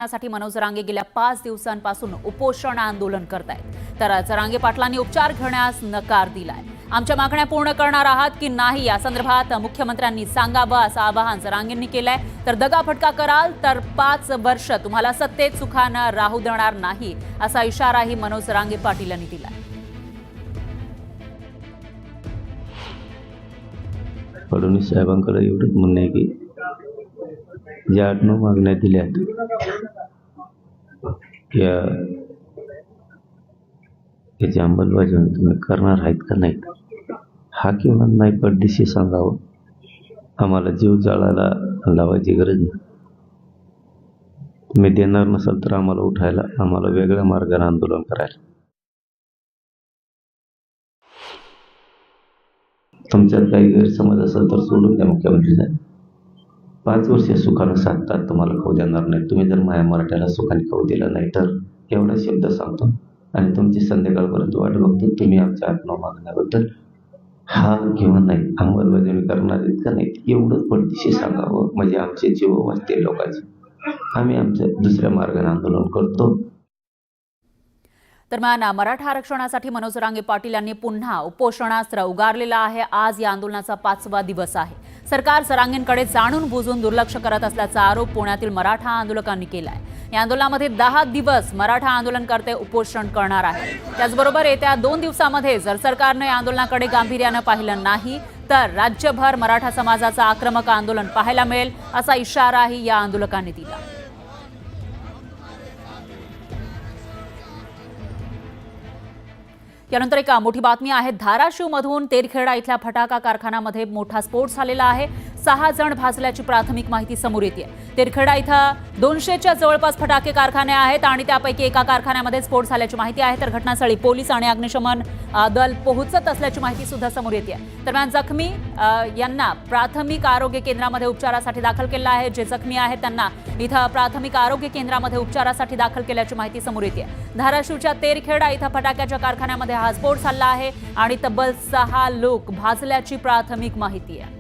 साठी मनोज जरांगे गेल्या 5 दिवसांपासून उपोषण आंदोलन करतायत। तर जरांगे पाटलांनी उपचार घेण्यास नकार दिलाय। आमच्या मागण्या पूर्ण करणार आहात की नाही या संदर्भात मुख्यमंत्र्यांनी सांगावं असं आवाहन जरांगेंनी केलंय। तर दगाफटका कराल तर 5 वर्ष तुम्हाला सत्तेत सुखानं राहू देणार नाही असा इशाराही मनोज जरांगे पाटील यांनी दिलाय। फडणवीस साहेबांकडे एवढंच म्हणणं आहे की ज्या 8-9 मागण्या दिल्यात याची अंमलबजावणी तुम्ही करणार आहेत का नाही, हा किंवा नाही पडदिशी सांगावं। आम्हाला जीव जाळायला लावायची गरज नाही। तुम्ही देणार नसाल तर आम्हाला उठायला, आम्हाला वेगळ्या मार्गाने आंदोलन करायला। तुमच्यात काही गैरसमज असेल तर सोडून द्या मुख्यमंत्री साहेब। 5 वर्ष सुखानं साधतात, तुम्हाला खाऊ देणार नाही। तुम्ही जर माझ्या मराठ्याला सुखाने खाऊ दिलं नाही तर एवढा शब्द सांगतो आणि तुमची संध्याकाळपर्यंत वाट बघतो। तुम्ही आमच्या 8-9 मागण्याबद्दल हा किंवा नाही अंमलबजावणी करणार आहेत का नाही एवढं पडदिशी सांगावं, म्हणजे आमचे जीव वाचतील लोकांचे। आम्ही आमच्या दुसऱ्या मार्गाने आंदोलन करतो। दरम्यान मराठा आरक्षणासाठी मनोज जरांगे पाटील यांनी पुन्हा उपोषणास्त्र उगारलेलं आहे। आज या आंदोलनाचा 5वा दिवस आहे। सरकार जरांगेंकडे जाणून बुजून दुर्लक्ष करत असल्याचा आरोप पुण्यातील मराठा आंदोलकांनी केलाय। या आंदोलनामध्ये 10 दिवस मराठा आंदोलनकर्ते उपोषण करणार आहेत। त्याचबरोबर येत्या 2 दिवसांमध्ये जर सरकारने या आंदोलनाकडे गांभीर्यानं पाहिलं नाही तर राज्यभर मराठा समाजाचं आक्रमक आंदोलन पाहायला मिळेल असा इशाराही या आंदोलकांनी दिला। यानंतर एक मोठी बातमी आहे। धाराशिवमधून तेरखेडा इथल्या फटाका कारखान्यामध्ये मोठा स्फोट झालेला आहे। 6 जण भाजल्याची प्राथमिक माहिती समोर येते। तेरखेडा इथं 200च्या जवळपास फटाके कारखाने आहेत आणि त्यापैकी एका कारखान्यामध्ये स्फोट झाल्याची माहिती आहे। तर घटनास्थळी पोलीस आणि अग्निशमन दल पोहोचत असल्याची माहिती सुद्धा समोर येते। दरम्यान जखमी यांना प्राथमिक आरोग्य केंद्रामध्ये उपचारासाठी दाखल केलं आहे। जे जखमी आहेत त्यांना इथं प्राथमिक आरोग्य केंद्रामध्ये उपचारासाठी दाखल केल्याची माहिती समोर येते। धाराशिवच्या तेरखेडा इथं फटाक्याच्या कारखान्यामध्ये हा स्फोट झाला आहे आणि तब्बल 6 लोक भाजल्याची प्राथमिक माहिती आहे।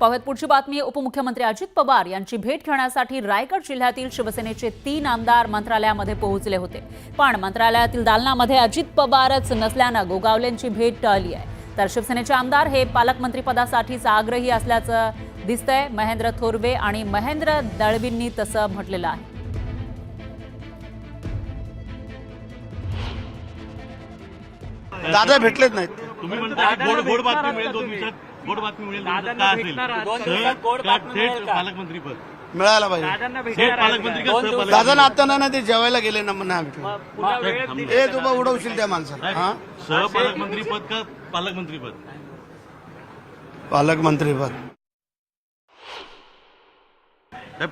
पाहूयात पुढची बातमी। उपमुख्यमंत्री अजित पवार यांची भेट घेण्यासाठी रायगड जिल्ह्यातील शिवसेनेचे 3 आमदार मंत्रालयामध्ये पोहोचले होते, पण मंत्रालयातील दालनामध्ये अजित पवारच नसल्यानं गोगावलेंची भेट टळली आहे। तर शिवसेनेचे आमदार हे पालकमंत्री पदासाठीच आग्रही असल्याचं दिसतंय। महेंद्र थोरवे आणि महेंद्र दळवींनी तसं म्हटलेलं आहे। दादा भेटलेच नाहीत। तुम्ही म्हणता गोड बातमी मिळेल 2 दिवसात, गोड बातमी मिळेल काय असेल पालकमंत्री पद मिळायला पाहिजे। पालकमंत्री दादा आता नाही ते जेवायला गेले ना म्हणून आम्ही ए तुला उडवशील त्या माणसाला। हा सहपालकमंत्री पद का पालकमंत्री पद? पालकमंत्री पद।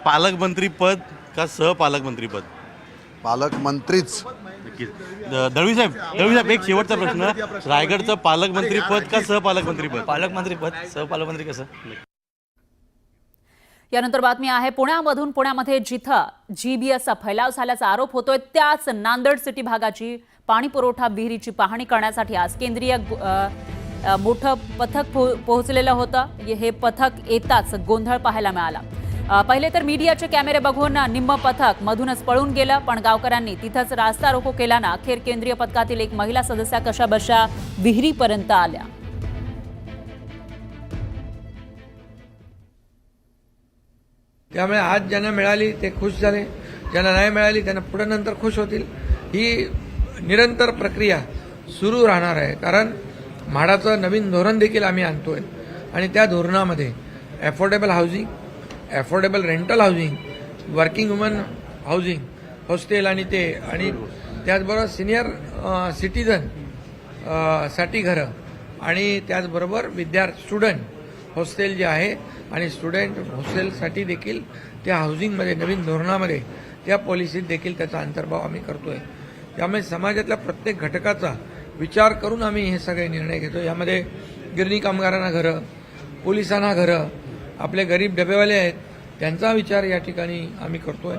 पालकमंत्री पद का सहपालकमंत्री पद? पालकमंत्रीच। दळवी साहेब एक शेवटचा प्रश्न, रायगडचं पालकमंत्री पद का सहपालकमंत्री पद? पालकमंत्री पद, सहपालकमंत्री कसं? यानंतर बातमी आहे पुण्यामध्ये जिथं जीबीएसचा फैलाव झाल्याचा आरोप होतोय त्याच नांदेड सिटी भागाची पाणी पुरवठा विहिरीची पाहणी करण्यासाठी आज केंद्रीय मोठं पथक पोहोचलेलं होतं। हे पथक येताच गोंधळ पाहायला मिळाला। पहिले तर मीडियाचे कॅमेरे बघून निम्म पथक मधूनच पळून गेलं, पण गावकऱ्यांनी तिथंच रास्ता रोको केल्यानं अखेर केंद्रीय पथकातील एक महिला सदस्य कशाबशा विहिरीपर्यंत आल्या। त्यामुळे आज ज्यांना मिळाली ते खुश झाले, ज्यांना नाही मिळाली त्यांना पुढे नंतर खुश होतील। ही निरंतर प्रक्रिया सुरू राहणार आहे, कारण म्हाडाचं नवीन धोरण देखील आम्ही आणतोय आणि त्या धोरणामध्ये affordable housing, affordable rental housing, working woman housing, hostel आणि त्याचबरोबर सिनियर सिटीजन साठी घरं आणि त्याचबरोबर स्टुडंट हॉस्टेल जे आहे आणि स्टुडंट हॉस्टेलसाठी देखील त्या हाऊसिंगमध्ये नवीन धोरणामध्ये त्या पॉलिसीत देखील त्याचा अंतर्भाव आम्ही करतोय। त्यामुळे समाजातल्या प्रत्येक घटकाचा विचार करून आम्ही हे सगळे निर्णय घेतो। यामध्ये गिरणी कामगारांना घरं, पोलिसांना घरं, आपले गरीब डबेवाले आहेत त्यांचा विचार या ठिकाणी आम्ही करतोय,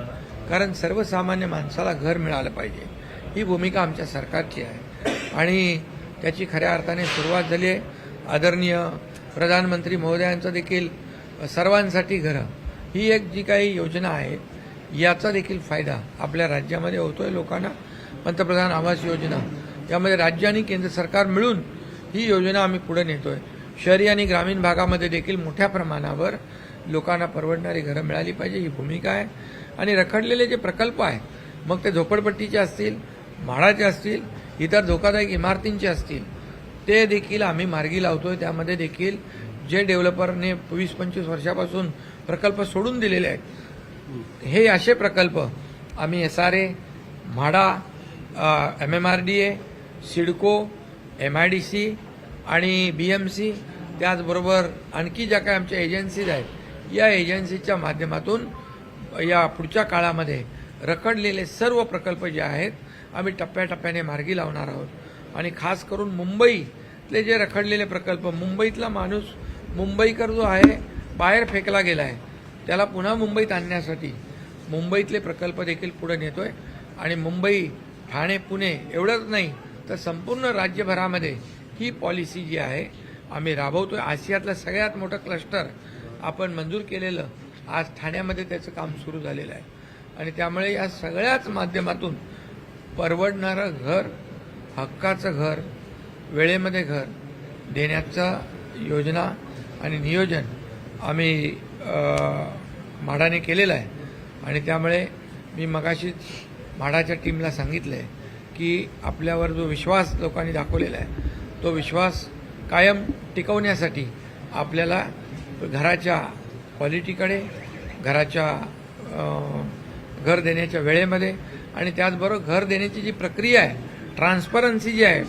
कारण सर्वसामान्य माणसाला घर मिळालं पाहिजे ही भूमिका आमच्या सरकारची आहे आणि त्याची खऱ्या अर्थाने सुरुवात झाली आहे। आदरणीय प्रधानमंत्री महोदयांचा देखील सर्वांसाठी घरं ही एक जी काही योजना आहे याचा देखील फायदा आपल्या राज्यामध्ये होतोय लोकांना. पंतप्रधान आवास योजना यामध्ये राज्य आणि केंद्र सरकार मिळून ही योजना आम्ही पुढे नेतोय. शहरी आणि ग्रामीण भागामध्ये देखील मोठ्या प्रमाणावर लोकांना परवडणारी घरं मिळाली पाहिजे ही भूमिका आहे. आणि रखडलेले जे प्रकल्प आहेत मग ते झोपडपट्टीचे असतील, म्हाडाचे असतील, इतर धोकादायक इमारतींचे असतील ते देखील आम्ही मार्गी लावतोय. त्यामध्ये देखील जे डेव्हलपरने 20-25 वर्षापासून प्रकल्प सोडून दिलेले आहेत हे असे प्रकल्प आम्ही SRA, MHADA, MMRDA, CIDCO, MIDC आणि BMC त्याचबरोबर आणखी ज्या काही आमच्या एजन्सीज आहेत या एजन्सीच्या माध्यमातून या पुढच्या काळामध्ये रखडलेले सर्व प्रकल्प जे आहेत आम्ही टप्प्याटप्प्याने मार्गी लावणार आहोत. आणि खास करून मुंबईतले जे रखडलेले प्रकल्प, मुंबईतला माणूस मुंबईकर जो आहे बाहेर फेकला गेला आहे त्याला पुन्हा मुंबईत आणण्यासाठी मुंबईतले प्रकल्प देखील पुढे नेतोय. आणि मुंबई, ठाणे, पुणे एवढंच नाही तर संपूर्ण राज्यभरामध्ये ही पॉलिसी जी आहे आम्ही राबवतोय. आशियातलं सगळ्यात मोठं क्लस्टर आपण मंजूर केलेलं आज ठाण्यामध्ये त्याचं काम सुरू झालेलं आहे. आणि त्यामुळे या सगळ्याच माध्यमातून परवडणारं घर, हक्काचं घर, वेळेमध्ये घर देण्याचा योजना आणि नियोजन आम्ही म्हाडाने केलेलं आहे. आणि त्यामुळे मी मगाशीच म्हाडाच्या टीमला सांगितलं आहे की आपल्यावर जो विश्वास लोकांनी दाखवलेला आहे तो विश्वास कायम टिकवण्यासाठी आपल्याला घराच्या क्वालिटीकडे, घराच्या घर देण्याच्या वेळेमध्ये आणि त्याचबरोबर घर देण्याची जी प्रक्रिया आहे, ट्रान्सपरन्सी जी आहे,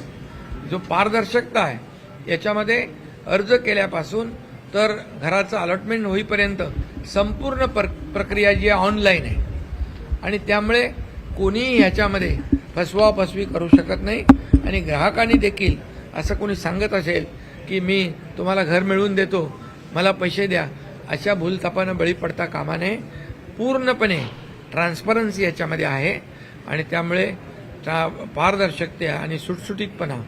जो पारदर्शकता आहे याच्यामध्ये अर्ज केल्यापासून तर घराचं अलॉटमेंट होईपर्यंत संपूर्ण प्रक्रिया जी आहे ऑनलाईन आहे. आणि त्यामुळे कोणीही ह्याच्यामध्ये फसवाफसवी करू शकत नाही. आणि ग्राहकांनी देखील असं कोणी सांगत असेल की मी तुम्हाला घर मिळवून देतो, मला पैसे द्या, अशा भूलथापानं बळी पडता कामा नये. पूर्णपणे ट्रान्सपरन्सी याच्यामध्ये आहे आणि त्यामुळे पारदर्शकता आणि सुटसुटीतपणा,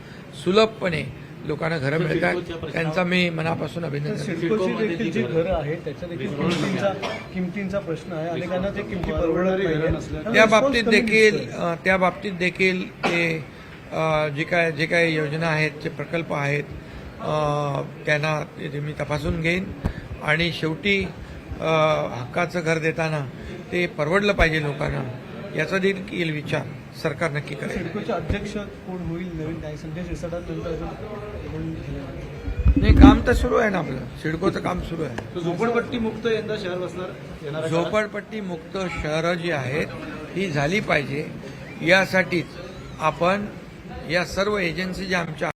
सुलभपणे लोकांना घरं मिळतात. त्यांचा मी मनापासून अभिनंदन करतो. सिडकोची देखील जी घरं आहेत त्याच्या देखील किमतींचा प्रश्न आहे. अनेकांना ते किमती परवडणारी घरं नसल्याने त्या बाबतीत देखील ते जे काही योजना आहेत, जे प्रकल्प आहेत त्यांना ते मी तपासून घेईन. आणि शेवटी हक्काचं घर देताना ते परवडलं पाहिजे लोकांना याचा देखील विचार सरकार नक्की करेल. सिडकोचे अध्यक्ष कोण होईल नवीन काय संजय शिरसाटानंतर नाही, काम तर सुरू आहे ना आपलं, सिडकोचं काम सुरू आहे. झोपडपट्टी मुक्त यंदा शहर बसणार. झोपडपट्टी मुक्त शहरं जी आहेत ही झाली पाहिजे यासाठीच आपण या सर्व एजन्सी ज्या आमच्या